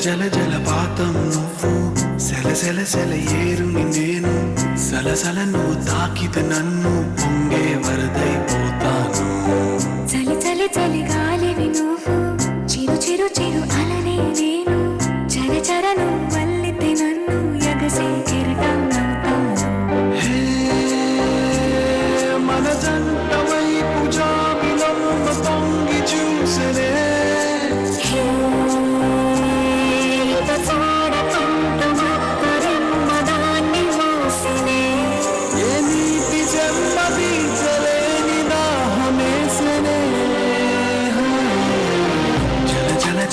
జల జలపాతం నువ్వు సెల సెల సెల ఏరుని నేను సలసల నువ్వు తాకితే నన్ను పొంగే వరదైపోతాను చలి చలి చలి గాలివి నువ్వు చిరు చిరు చిరు అలనే నేను చర చర నువ్వు వల్లితే నన్ను ఎగసే కెరటం హే మన జంట వైపు జాబిలమ్మ తొంగి చూసనే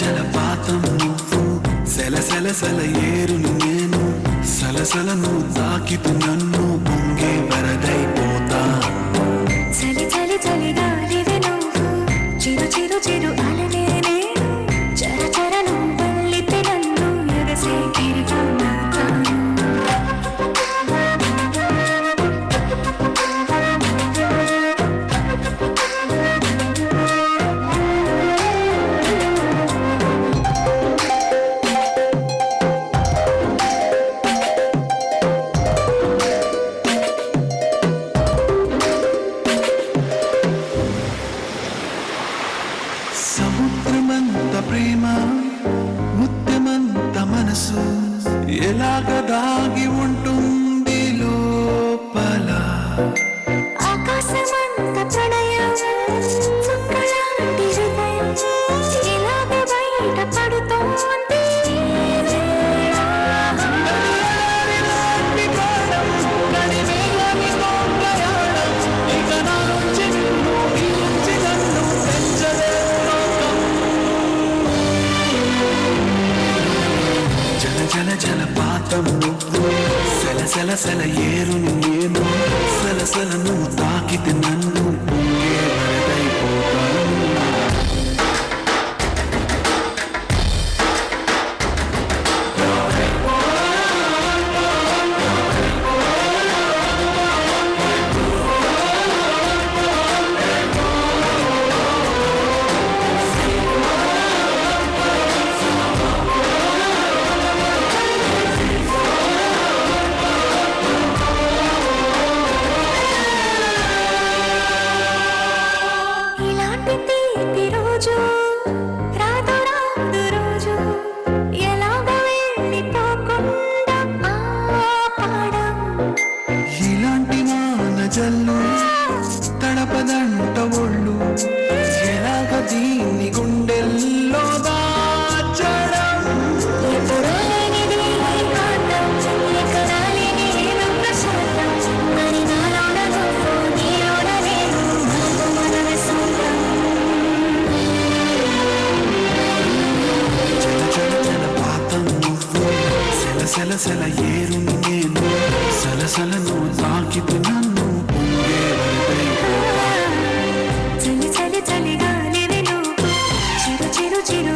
జలపాతం నువ్వు సెల సెల సెల ఏరుని నేను సలసల నువ్వు తాకితు నన్ను పొంగే వరదైపోతా చలి చలి చలి గాలివి నువ్వు చిరు చిరు చిరు అలనే నేను చర చర నువ్వు వల్లితే నన్ను ఎగసే కెరటం సముద్రమంత ప్రేమ ముత్యమంత మనసు ఎలాగ దాగి ఉంటుంది లోపల ఆకాశమంత ప్రణయం చుక్కలాంటి హృదయం ఎలాగ బయట పడుతోంది జల జలపాతం నువ్వు సెల సెల సెల ఏరుని నేను సలసల నువ్వు తాకితే నన్ను పొంగే వరదైపోతాను ఇలాంటి వానజల్లు తడపదంట ఒళ్ళు ఎలాగ దీన్ని గుండెల్లో దాచడం జలపాతం నువ్వు సెల సెల సెల ఏరుని నేను సలసల నువ్వు తాకితే నన్ను పొంగే వరదైపోతా చలి చలి చలి గాలివి నువ్వు చిరు చిరు చిరు